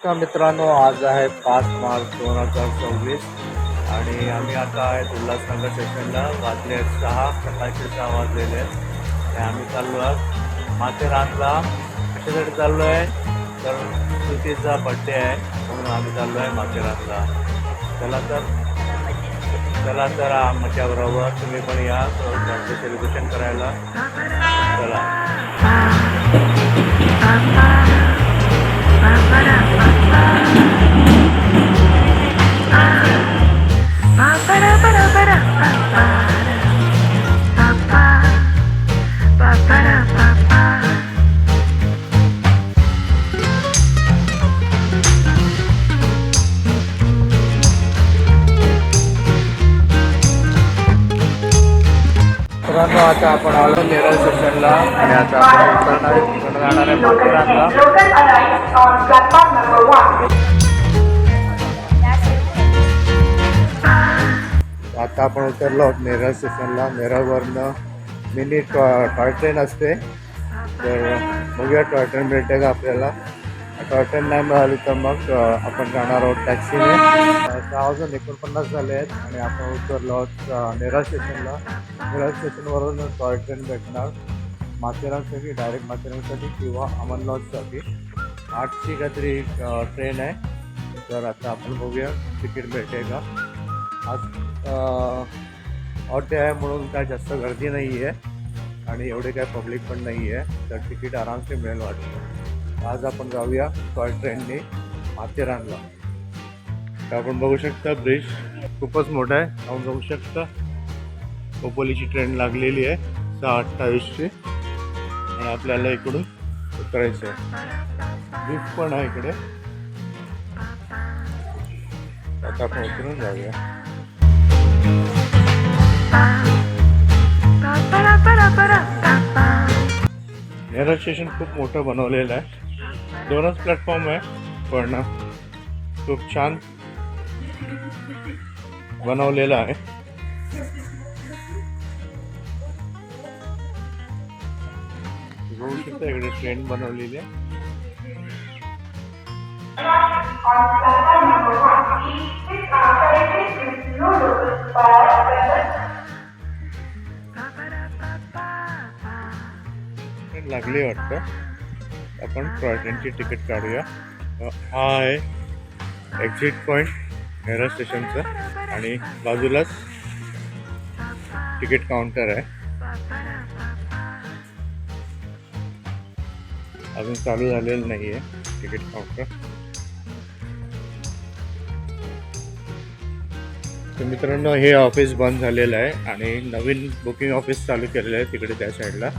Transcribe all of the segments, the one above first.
नमस्कार मित्रांनो, आज आहे 5 मार्च 2026 आणि आम्ही आता आहेत उल्हासनगर स्टेशनला. वाजले आहेत 6, सकाळचे 6 वाजलेले आहेत आणि आम्ही चाललो आहोत माथेरानला. कशासाठी चाललो आहे तर श्रुतीचा बड्डे आहे म्हणून आम्ही चाललो आहे माथेरानला. चला तर माझ्याबरोबर तुम्ही पण या बर्थडे सेलिब्रेशन करायला. चला. मित्रांनो, आता आपण आलो नेरळ स्टेशनला आणि आता आपण जाणार आहे माथेरानला. आता आपण उतरलो आहोत नेरळ स्टेशनला. नेरळवरनं मिनी टॉय ट्रेन असते, तर बघूया टॉय ट्रेन भेटते का आपल्याला. टॉय ट्रेन नाही मिळाली तर मग आपण जाणार आहोत टॅक्सीने. 6:49 झाले आहेत आणि आपण उतरलो आहोत नेरळ स्टेशनला. नेरळ स्टेशनवरून टॉय ट्रेन भेटणार माथेरानसाठी, डायरेक्ट माथेरानसाठी किंवा अमरनाथसाठी. 8ची काहीतरी ट्रेन आहे. तर आता आपण बघूया तिकीट भेटते का. आज ऑट डे आहे म्हणून काय जास्त गर्दी नाही आहे आणि एवढे काय पब्लिक पण नाही आहे, तर तिकीट आरामसे मिळेल वाटतं. आज आपण जाऊया टॉय ट्रेनने माथेरानला. तर आपण बघू शकता ब्रिज खूपच मोठा आहे. आपण बघू शकता खोपोलीची ट्रेन लागलेली आहे 6:28ची आणि आपल्याला इकडून उतरायचं आहे. लिफ्ट पण आहे इकडे. आता आपण उतरून जाऊया. नेरळ स्टेशन खूप मोठं बनवलेलं आहे. 2च प्लॅटफॉर्म आहे पण खूप छान बनवलेलं आहे. बघू शकता इकडे ट्रेन बनवलेली आहे. लागली वाटतं. आपण टॉय ट्रेनची तिकीट काढूया. हा आहे एक्झिट पॉईंट नेरळ स्टेशनचं आणि बाजूलाच तिकीट काउंटर आहे. अजून चालू झालेलं नाही आहे तिकीट काउंटर. तर मित्रांनो, हे ऑफिस बंद झालेलं आहे आणि नवीन बुकिंग ऑफिस चालू केलेलं आहे तिकडे त्या साईडला.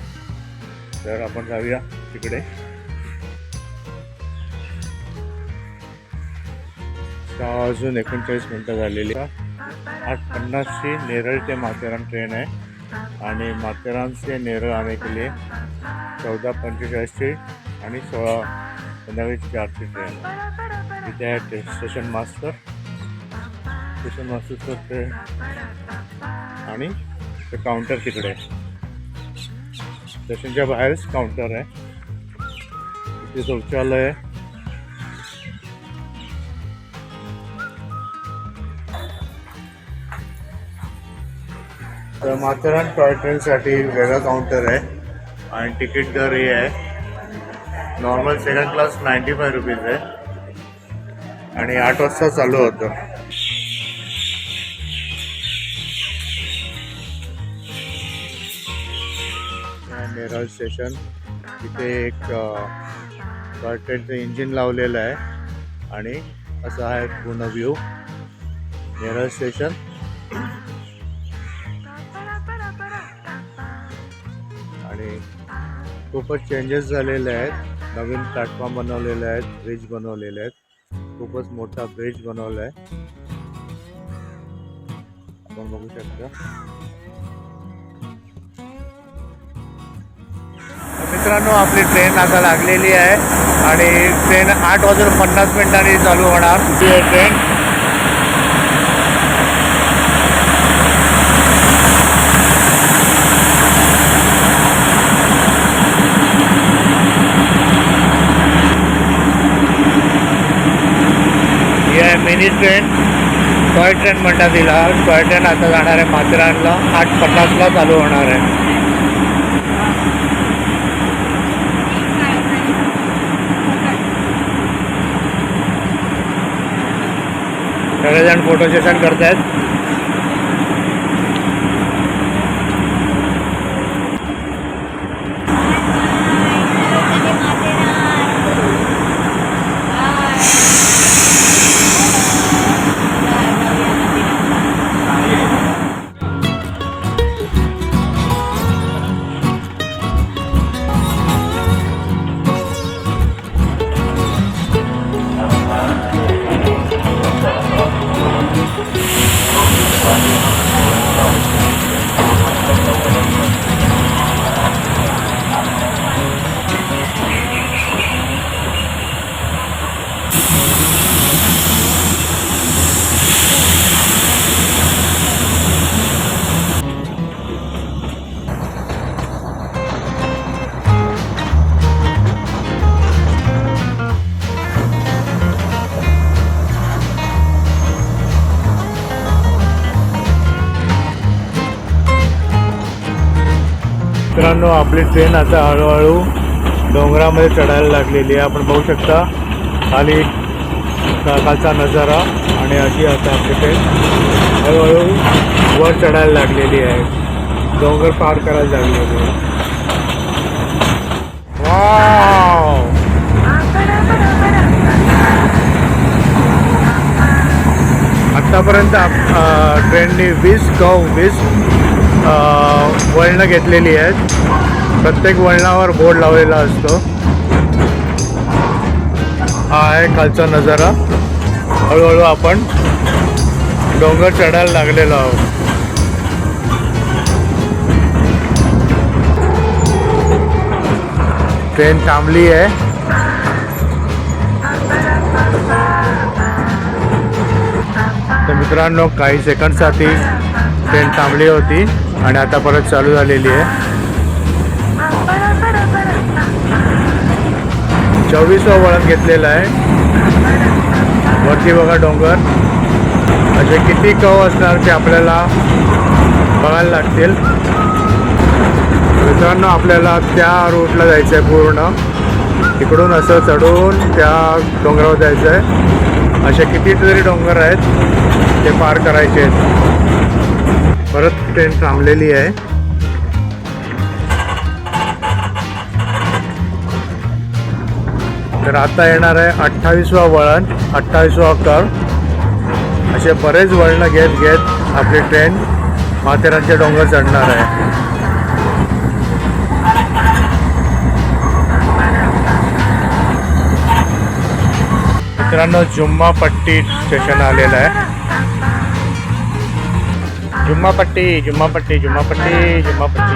तर आपण जाऊया तिकडे. 6:39 झालेली. 8:50ची नेरळ ते माथेरान ट्रेन आहे आणि माथेरान से नेरळ आने के लिए 14:45ची आणि 16:15ची ट्रेन. तिथे आहे स्टेशन मास्टर ते आणि ते काउंटर तिकडे आहे. स्टेशनच्या बाहेरच काउंटर आहे. इथे शौचालय आहे. तर माथेरान टॉय ट्रेनसाठी वेगळा काउंटर आहे आणि तिकीट दर हे आहे. नॉर्मल सेकंड क्लास 95 रुपीज आहे आणि 8 वाजता चालू होतं. नेरळ स्टेशन इथे एक टॉय ट्रेनचं इंजिन लावलेलं आहे आणि असं आहे पूर्ण व्ह्यू नेरळ स्टेशन. आणि खूपच चेंजेस झालेले आहेत. नवीन प्लॅटफॉर्म बनवलेले आहेत, ब्रिज बनवलेले आहेत. खूपच मोठा ब्रिज बनवला आहे, आपण बघू शकता. मित्रांनो, आपली ट्रेन आता लागलेली आहे आणि ट्रेन 8:50 चालू होणार. ती ट्रेन ट्रेन, टॉय ट्रेन म्हणतात तिला. टॉय ट्रेन आता जाणार आहे माथेरानला. 8:50ला चालू होणार आहे. सगळेजण फोटो सेशन करतायत. मित्रांनो, आपली ट्रेन आता हळूहळू डोंगरामध्ये चढायला लागलेली आहे. आपण बघू शकता खाली खालचा नजारा. आणि अशी आता आपली ट्रेन हळूहळू वर चढायला लागलेली आहे. डोंगर पार करायला लागलेली आहे. वाव! आत्तापर्यंत ट्रेनने 20 वळणं घेतलेली आहेत. प्रत्येक वळणावर बोर्ड लावलेला असतो. हा आहे खालचा नजारा. हळूहळू आपण डोंगर चढायला लागलेलो आहोत. ट्रेन थांबली आहे. तर मित्रांनो, काही सेकंडसाठी ट्रेन थांबली होती आणि आता परत चालू झालेली आहे. 24वं वळण घेतलेलं आहे. वरती बघा डोंगर. असे किती कव असणार ते आपल्याला बघायला लागतील. मित्रांनो, आपल्याला त्या रूटला जायचं आहे. पूर्ण इकडून असं चढून त्या डोंगरावर जायचं आहे. असे कितीतरी डोंगर आहेत ते पार करायचे आहेत. परत ट्रेन थांबलेली आहे. तर आता येणार आहे 28वं वळण, 28वा कर्व. असे बरेच वळणं घेत घेत आपली ट्रेन माथेरानचे डोंगर चढणार आहे. मित्रांनो, जुम्मा पट्टी स्टेशन आलेलं आहे. जुम्मा पट्टी, जुम्मा पट्टी, जुम्मा पट्टी, जुम्मा पट्टी.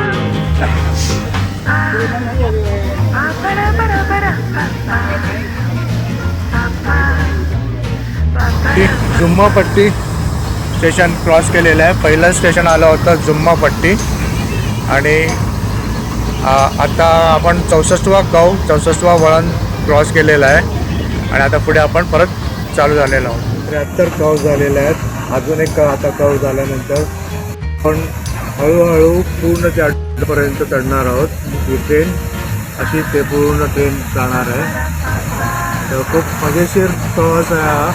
जुम्मा पट्टी स्टेशन क्रॉस केलेलं आहे. पहिलं स्टेशन आलं होतं जुम्मा पट्टी. आणि आता आपण 64वा वळण क्रॉस केलेलं आहे. आणि आता पुढे आपण परत चालू झालेलो आहोत. 73 कव झालेले आहेत. अजून एक आता कव झाल्यानंतर आपण हळूहळू पूर्ण त्या पर्यंत चढणार आहोत. ही ट्रेन अशी ते पूर्ण ट्रेन जाणार आहे. तर खूप मजेशीर प्रवास आहे हा.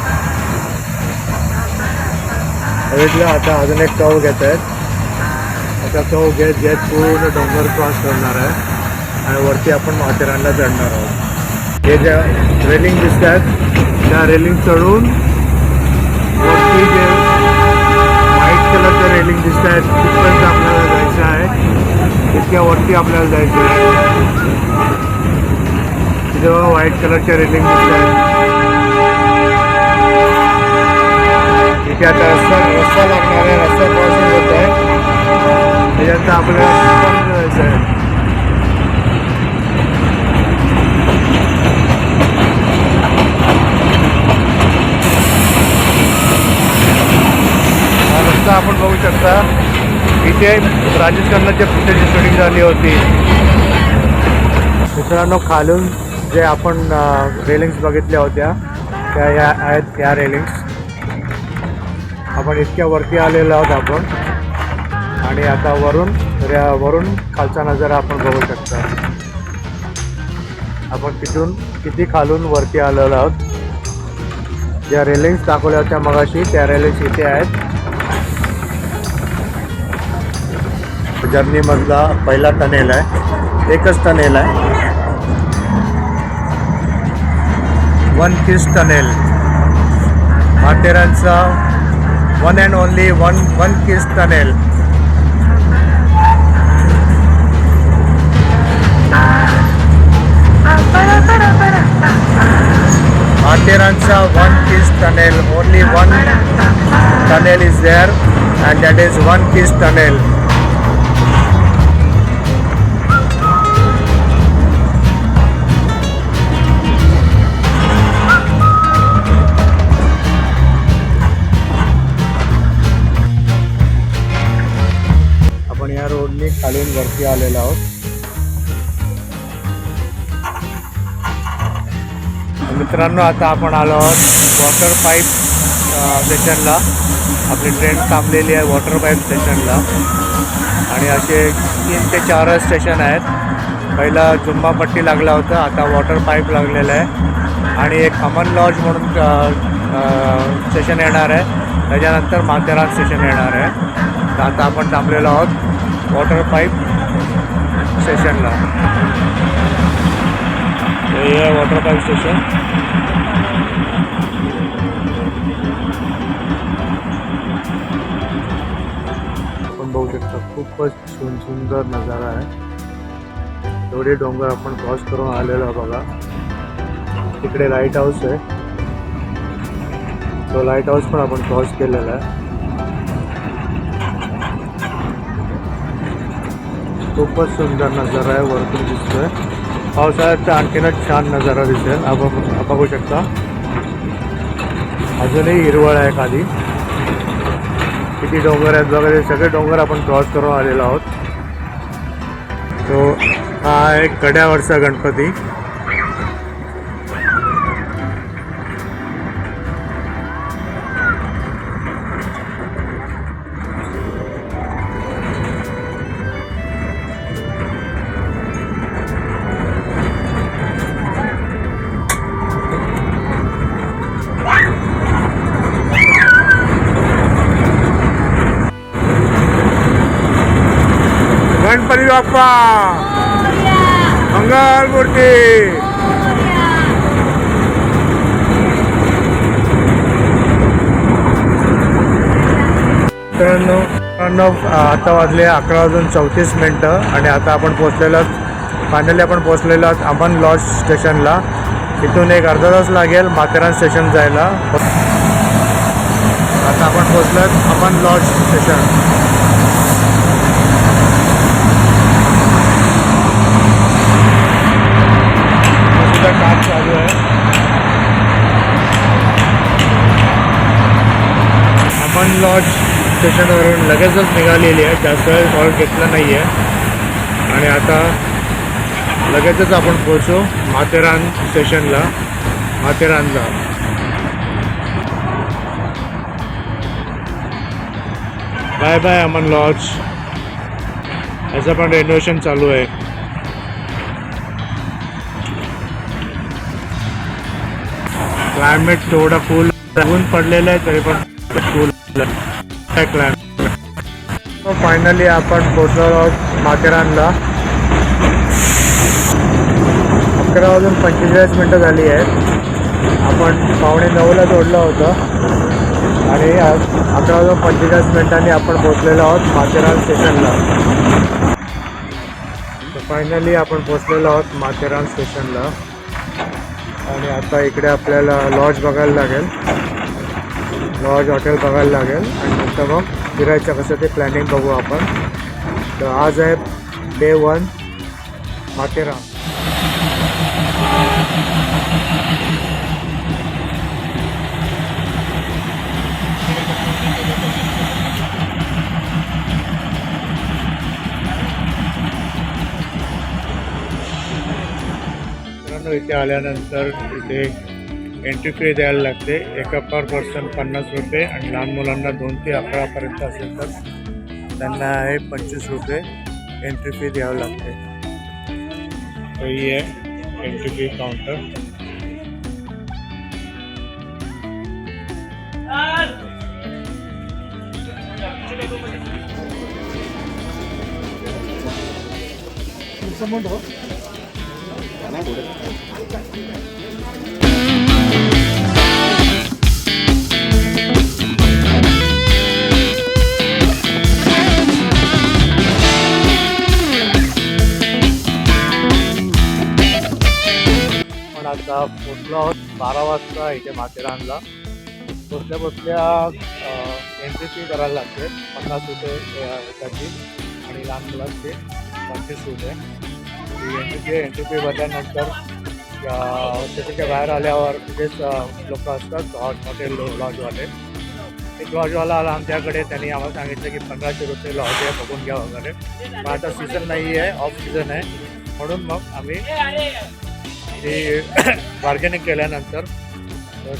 बघितलं, आता अजून एक कव घेत आहेत. आता कव घेत घेत पूर्ण डोंगर क्रॉस करणार आहे. आणि वरती आपण माथेरानला चढणार आहोत. हे ज्या रेलिंग दिसत आहेत त्या रेलिंग चढून वरती जे व्हाईट कलरच्या रेलिंग दिसत आहेत तिथपर्यंत आपल्याला जायचं आहे. इतक्या वरती आपल्याला जायचं आहे. तिथे व्हाईट कलरच्या रेलिंग दिसत आहेत. इथे आता रस्ता लागणार आहे. रस्ता क्रॉसिंग होत आहे. त्याच्यानंतर आपल्याला जायचं आहे. आपण बघू शकता इथे राजेश खन्नाची फुटेजची शूटिंग झाली होती. मित्रांनो, खालून जे आपण रेलिंग्स बघितल्या होत्या त्या या आहेत. या रेलिंग्स आपण इतक्या वरती आलेलो आहोत आपण, आणि आता वरून खालचा नजारा आपण बघू शकता. आपण तिथून किती खालून वरती आलेलो आहोत. ज्या रेलिंग्स दाखवल्या होत्या मगाशी त्या रेलिंग्स इथे आहेत. जर्नीमधला पहिला टनेल आहे, एकच टनेल आहे, वन किस टनेल. माथेरानचा one and only one kiss tunnel. माथेरानचा one kiss tunnel, only one tunnel is there and that is one kiss tunnel. आपण या रोडने खालून वरती आलेलो आहोत. मित्रांनो, आता आपण आलो आहोत वॉटर पाईप स्टेशनला. आपली ट्रेन थांबलेली आहे वॉटर पाईप स्टेशनला, आणि असे 3 ते 4 स्टेशन आहेत. पहिला जुम्मापट्टी लागला होता, आता वॉटर पाईप लागलेलं आहे, आणि एक अमन लॉज म्हणून स्टेशन येणार आहे. त्याच्यानंतर माथेरान स्टेशन येणार आहे. तर आता आपण थांबलेलो आहोत वॉटर पाईप स्टेशनला. हे आहे वॉटर पाईप स्टेशन. आपण बघू शकता खूपच सुंदर नजारा आहे. एवढे डोंगर आपण क्रॉस करून आलेलो बघा. तिकडे लाईट हाऊस आहे, तो लाईट हाऊस पण आपण क्रॉस केलेला आहे. खूपच सुंदर नजारा आहे, वरतून दिसतोय. पावसाळ्यात तर आणखीनच छान नजारा दिसेल. आपण बघू शकता अजूनही हिरवळ आहे खाली. किती डोंगर आहेत बघा. ते सगळे डोंगर आपण क्रॉस करून आलेलो आहोत. तो हा आहे कड्यावरचा गणपती. गणपती बाप्पा मंगल मूर्ती. मित्रांनो, आता वाजले 11:34 आणि आता आपण पोचलेलो आहोत. फायनली आपण पोचलेलो आहोत अमन लॉज स्टेशनला. इथून एक अर्धा तास लागेल माथेरान स्टेशन जायला. आता आपण पोचलो आहोत अमन लॉज स्टेशन. काम चालू आहे. अमन लॉज स्टेशनवरून लगेचच निघालेली आहे, जास्त वेळ हॉल्ट घेतला नाही आहे, आणि आता लगेचच आपण पोहोचू माथेरान स्टेशनला, माथेरानला. Bye bye Aman lodge. याचं पण रेनोव्हेशन चालू आहे. क्लायमेट थोडा फुल ऊन पडलेलं आहे, तरी पण फुल क्लायमेट. फायनली आपण पोचलो आहोत माथेरानला. 11:45 झाली आहेत. आपण 8:45ला जोडलं होतं, आणि 11:45 आपण पोचलेलो आहोत माथेरान स्टेशनला. फायनली आपण पोचलेलो आहोत माथेरान स्टेशनला, आणि आता इकडे आपल्याला लॉज बघायला लागेल, लॉज हॉटेल बघायला लागेल, आणि नंतर मग फिरायचं कसं ते प्लॅनिंग बघू आपण. तर आज आहे डे 1 माथेरान. इथे आल्यानंतर इथे एंट्री फी द्यायला लागते. एका पर पर्सन 50 रुपये आणि लहान मुलांना 2 ते 11पर्यंत असेल तर त्यांना आहे 25 रुपये एंट्री फी द्यावी लागते. तर ही आहे एंट्री फी काउंटर. पण आता पोचलो आहोत 12 वाजता इथे माथेरानला. बसल्या एंट्री फी करायला लागते 50 रुपये एकाची आणि लहान मुलांचे 25 रुपये. एंट्री फी भरल्यानंतर त्याच्या बाहेर आल्यावर तिथेच लोक असतात हॉटेल लॉजवाले. एक लॉजवाला आला आमच्याकडे. त्यांनी आम्हाला सांगितलं की 1500 रुपये लॉज आहे, बघून घ्या वगैरे. पण आता सीझन नाही आहे, ऑफ सीझन आहे, म्हणून मग आम्ही ते बार्गेनिंग केल्यानंतर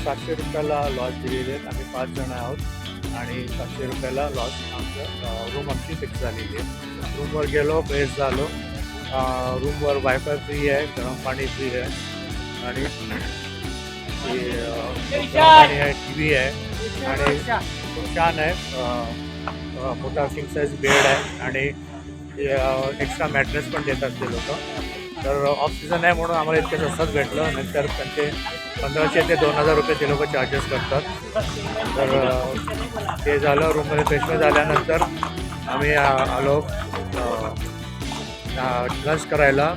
700 रुपयाला लॉज दिलेले आहेत. आम्ही 5 जण आहोत आणि 700 रुपयाला लॉज आमचं रूम आमची फिक्स झालेली आहे. रूमवर गेलो, फ्रेश झालो. रूमवर वायफाय फ्री आहे, गरम पाणी फ्री आहे आणि पाणी आहे, टी व्ही आहे आणि खूप छान आहे. मोठा किंग साईज बेड आहे आणि एक्स्ट्रा मॅट्रेस पण देतात ते लोक. तर ऑफ सीझन आहे म्हणून आम्हाला इतके स्वस्तात भेटलं. नंतर त्यांचे 1500 ते 2000 रुपये ते लोक चार्जेस करतात. तर ते झालं. रूममध्ये फ्रेशमेंट झाल्यानंतर आम्ही आलो लंच करायला.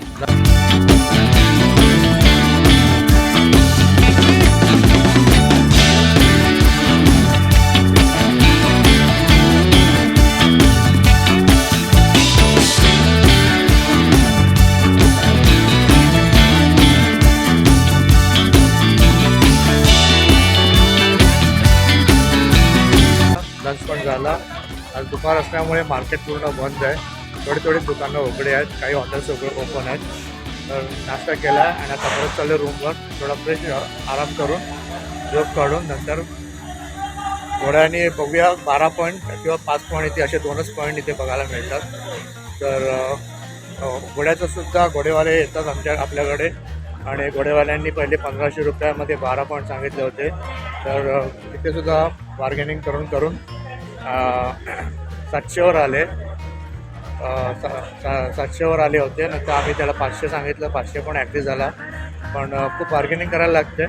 लंच पण झाला. आज दुपार असल्यामुळे मार्केट पूर्ण बंद आहे. थोडी दुकानं उघडे आहेत, काही हॉटेल्स ओपन आहेत. तर नाश्ता केला आणि आता परत चाललो रूमवर. थोडा फ्रेश आराम करून झोप काढून नंतर घोड्याने बघूया 12 पॉईंट किंवा 5 पॉईंट इथे, असे 2च पॉईंट इथे बघायला मिळतात. तर घोड्याचं सुद्धा घोडेवाले येतात आपल्याकडे आणि घोडेवाल्यांनी पहिले 1500 रुपयामध्ये 12 पॉईंट सांगितले होते. तर तिथे सुद्धा बार्गेनिंग करून 700वर आले. 700वर आले होते. नंतर आम्ही त्याला 500 सांगितलं. 500 पण ॲग्री झाला. पण खूप बार्गेनिंग करायला लागते.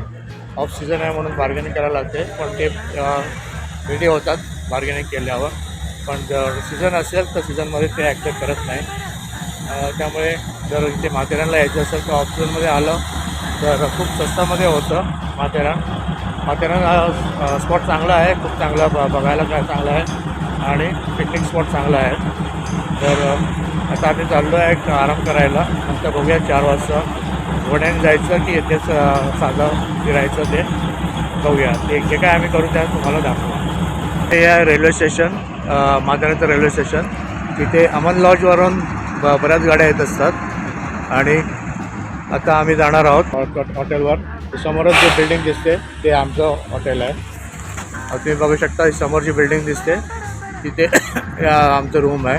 ऑफ सीझन आहे म्हणून बार्गेनिंग करायला लागते. पण ते रेडी होतात बार्गेनिंग केल्यावर. पण जर सीझन असेल तर सीझनमध्ये ते ॲक्सेप्ट करत नाही. त्यामुळे जर इथे माथेरानला यायचं असेल तर ऑफ सीझनमध्ये आलं तर खूप स्वस्तामध्ये होतं माथेरान. माथेरान स्पॉट चांगला आहे, खूप चांगला बघायला काय चांगलं आहे आणि पिकनिक स्पॉट चांगला आहे. तर आता आम्ही चाललो आहे आराम करायला. नंतर बघूया 4 वाजता घोड्याने जायचं की इथेच साधं फिरायचं ते बघूया. ते जे काय आम्ही करू त्या तुम्हाला दाखवू. ते आहे रेल्वे स्टेशन, माथेरानचं रेल्वे स्टेशन. तिथे अमन लॉजवरून बऱ्याच गाड्या येत असतात आणि आता आम्ही जाणार आहोत हॉटेलवर. समोरच जे बिल्डिंग दिसते ते आमचं हॉटेल आहे. तुम्ही बघू शकता, ही समोरची बिल्डिंग दिसते तिथे आमचं रूम आहे.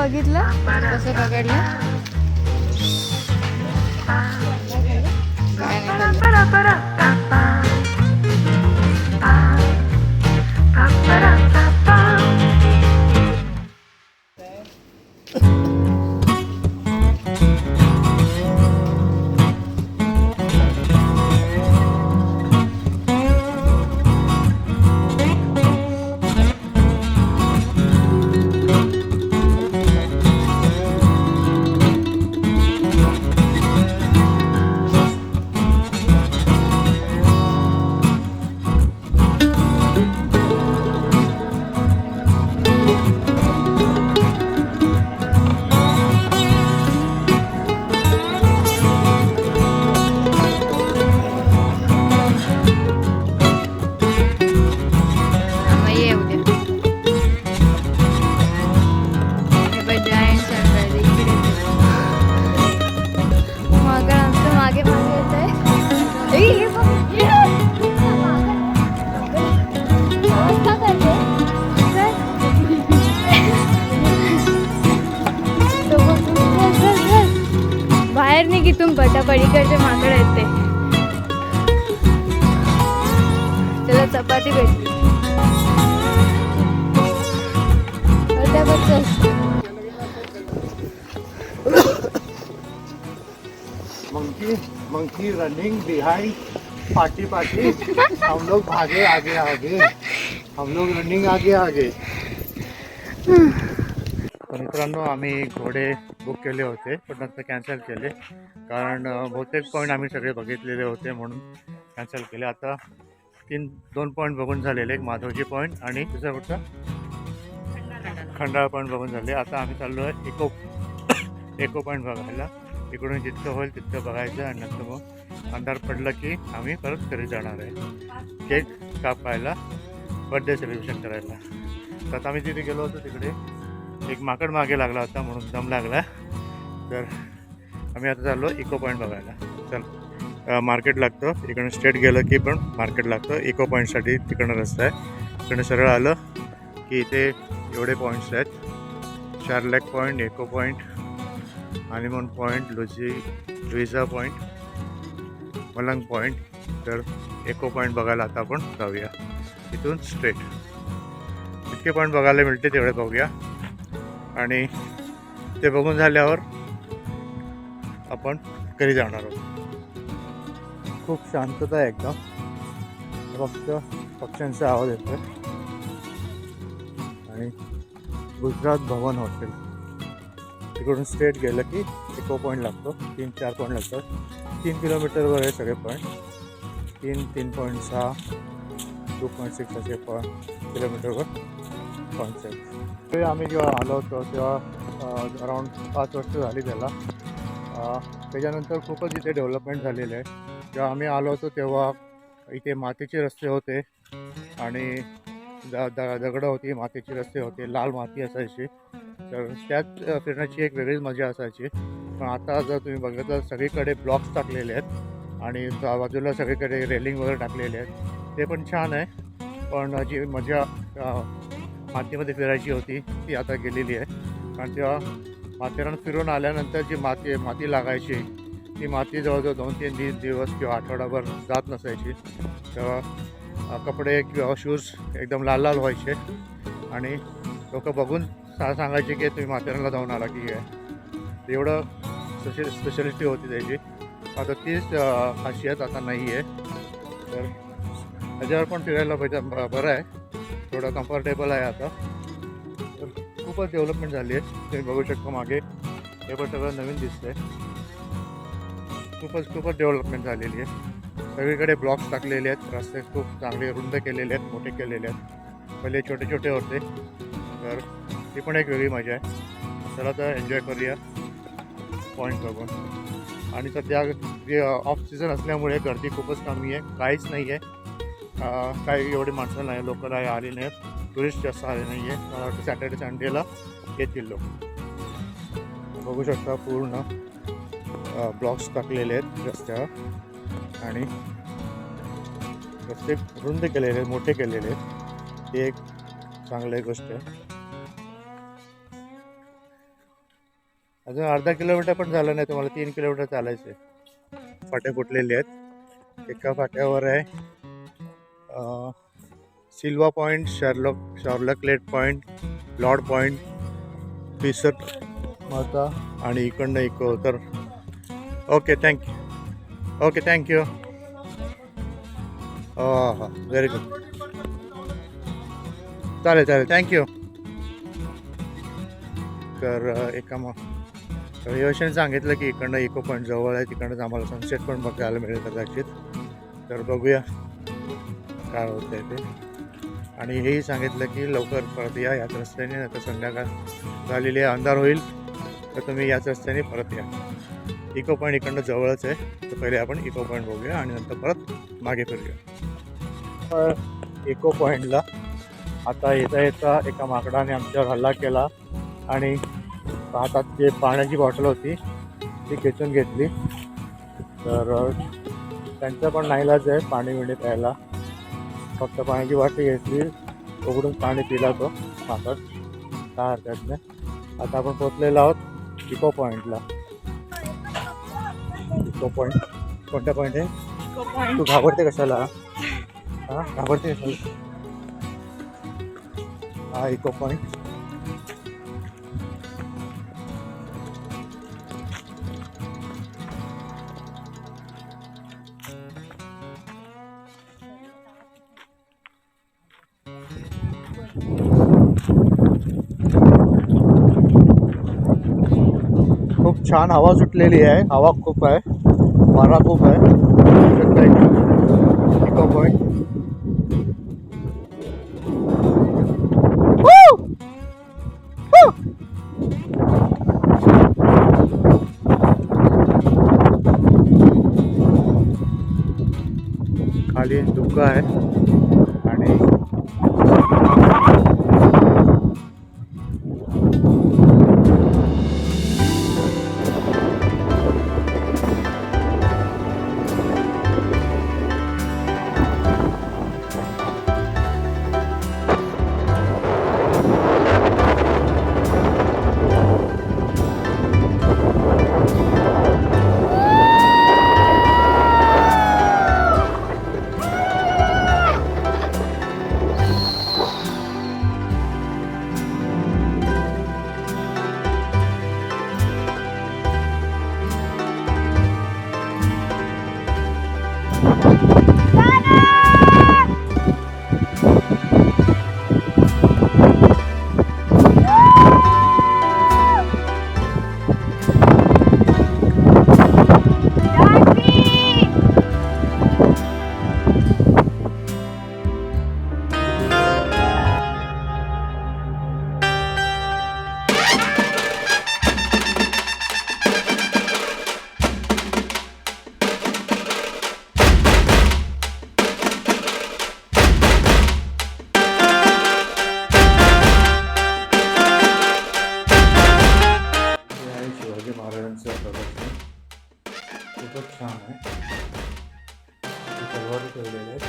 बघितलं कसं पकडलं काय नाही बाहेर नाही की तुम पटापडीकडचे माकड आहेत ते. त्याला चपाती भेटली. Monkey running behind party party. हम लोग भागे आगे आगे, हम लोग रनिंग आगे आगे. मित्रांनो आम्ही घोडे बुक केले होते पण नंतर कॅन्सल केले कारण बहुतेक पॉईंट आम्ही सगळे बघितलेले होते म्हणून कॅन्सल केले. आता 2 पॉईंट बघून झालेले, एक माधवजी पॉईंट आणि दुसरा कुठचा खंडाळा पॉईंट बघून झाले. आता आम्ही चाललो आहे इको पॉईंट बघायला. इकडून जितकं होईल तितकं बघायचं आणि नंतर मग अंधार पडलं की आम्ही परत घरी जाणार आहे केक कापायला, बर्थडे सेलिब्रेशन करायला. तर आता आम्ही तिथे गेलो होतो, तिकडे एक माकड मागे लागला होता म्हणून दम लागला. तर आम्ही आता चाललो इको पॉईंट बघायला. चल मार्केट लागतं इकडनं, स्ट्रेट गेलं की पण मार्केट लागतं. इको पॉईंटसाठी तिकडनं रस्ता आहे, तिकडनं सरळ आलं की इथे एवढे पॉईंट्स आहेत. 4 lake point, echo point, honeymoon point, Louisa point, Malang point. तर इको पॉईंट बघायला आता आपण जाऊया इथून स्ट्रेट. इतके पॉईंट बघायला मिळते तेवढे बघूया आणि ते बघून झाल्यावर आपण घरी जाणार आहोत. खूप शांतता आहे एकदम, फक्त पक्ष्यांचा आवाज येतो आणि गुजरात भवन हॉटेल. तिकडून स्ट्रेट गेलं की इको पॉईंट लागतो. 3-4 पॉईंट लागतात. 3 किलोमीटरवर आहे सगळे पॉईंट. 3.6, 2.6 असे किलोमीटरवर पॉईंट्स आहेत. ते आम्ही जेव्हा आलो होतो तेव्हा अराऊंड 5 वर्ष झाली त्याला. त्याच्यानंतर खूपच इथे डेव्हलपमेंट झालेलं आहे. जेव्हा आम्ही आलो होतो तेव्हा इथे मातीचे रस्ते होते आणि दगडं होती, मातीचे रस्ते होते, लाल माती असायची. तर त्यात फिरण्याची एक वेगळीच मजा असायची. पण आता जर तुम्ही बघितलं सगळीकडे ब्लॉक्स टाकलेले आहेत आणि बाजूला सगळीकडे रेलिंग वगैरे टाकलेले आहेत. ते पण छान आहे, पण जी मजा मातीमध्ये फिरायची होती ती आता गेलेली आहे. कारण तेव्हा माथेरान फिरून आल्यानंतर जी माती लागायची ती माती जवळजवळ 2-3 दिवस किंवा आठवडाभर जात नसायची. तेव्हा कपडे किंवा शूज एकदम लाल लाल व्हायचे आणि लोक बघून सांगायचे की तुम्ही माथेरानला जाऊन आला की आहे. एवढं स्पेशलिटी होती त्याची. आता तीच खासियत आता नाही आहे. तर त्याच्यावर पण फिरायला पाहिजे, बरं आहे, थोडं कम्फर्टेबल आहे आता. तर खूपच डेव्हलपमेंट झाली आहे. तुम्ही बघू शकता मागे हे पण सगळं नवीन दिसतं आहे. खूपच डेव्हलपमेंट झालेली आहे. सगळीकडे ब्लॉक्स टाकलेले आहेत, रस्ते खूप चांगले रुंद केलेले आहेत, मोठे केलेले आहेत. पहिले छोटे छोटे होते. तर ती पण एक वेगळी मजा आहे. चला तर एन्जॉय करूया पॉईंट बघून. आणि सध्या जे ऑफ सीझन असल्यामुळे गर्दी खूपच कमी आहे, काहीच नाही आहे. काही एवढी माणसं नाही, लोक नाही आली नाहीत, टुरिस्ट जास्त आले नाही आहे. मला वाटतं सॅटर्डे संडेला येतील लोक. बघू शकता पूर्ण ब्लॉक्स टाकलेले आहेत रस्त्यावर आणि रस्ते रुंद केलेले आहेत, मोठे केलेले आहेत. ही एक चांगली गोष्ट आहे. अजून अर्धा किलोमीटर पण झालं नाही, तुम्हाला 3 किलोमीटर चालायचं आहे. फाटे फुटलेले आहेत. एका फाट्यावर आहे सिल्वा पॉईंट, शार्लक लेट पॉईंट, लॉर्ड पॉईंट, पिसट माता आणि इकडनं इको. तर ओके थँक्यू. हां व्हेरी गुड. चालेल थँक्यू. तर यशने सांगितलं की इकडनं इको पॉईंट जवळ आहे, तिकडनंच आम्हाला सनसेट पण बघायला मिळेल कदाचित. तर बघूया काय होतं आहे ते. आणि हेही सांगितलं की लवकर परत या याच रस्त्याने, आता संध्याकाळ झालेली आहे, अंधार होईल, तर तुम्ही याच रस्त्याने परत या. इको पॉईंट इकडनं जवळच आहे, तर पहिले आपण इको पॉईंट बघूया आणि नंतर परत मागे फिरूया. इको पॉईंटला आता येता एका माकडाने आमच्यावर हल्ला केला आणि हातात जे पाण्याची बॉटल होती ती खेचून घेतली. तर त्यांचा पण नाईलाज आहे पाणी बिणी प्यायला. फक्त पाण्याची बाटली घेतली, उघडून पाणी पिला तो माकड, काय हरकत नाही. आता आपण पोचलेलो आहोत इको पॉईंटला. इको पॉईंट कोणत्या पॉईंट आहे? तू घाबरते कशाला? हां घाबरते कशाला? हा इको पॉईंट. खूप छान हवा सुटलेली आहे, हवा खूप आहे, वारा खूप आहे. इको पॉईंट खाली धुकं आहे आणि खूपच छान आहे. तलवारी ठेवलेल्या आहेत.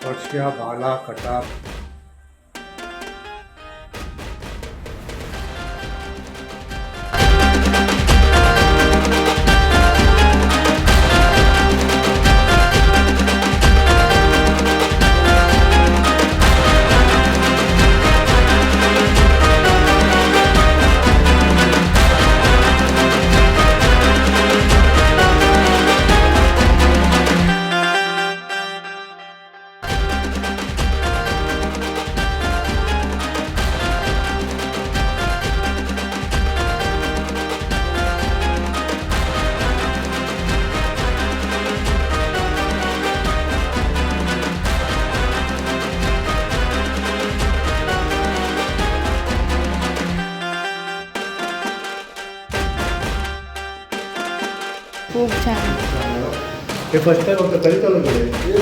वर्षा भाला कटाप खूप छान. ते फर्स्ट टाइम होतं कधी चालू केलं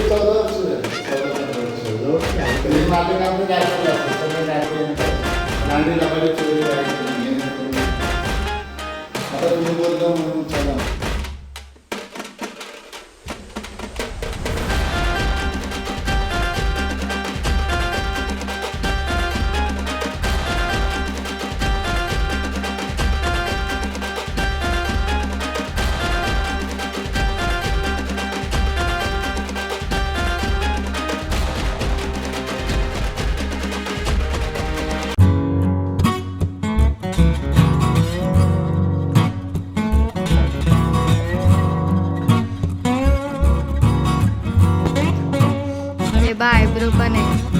हे बा आयब्रो पण आहे.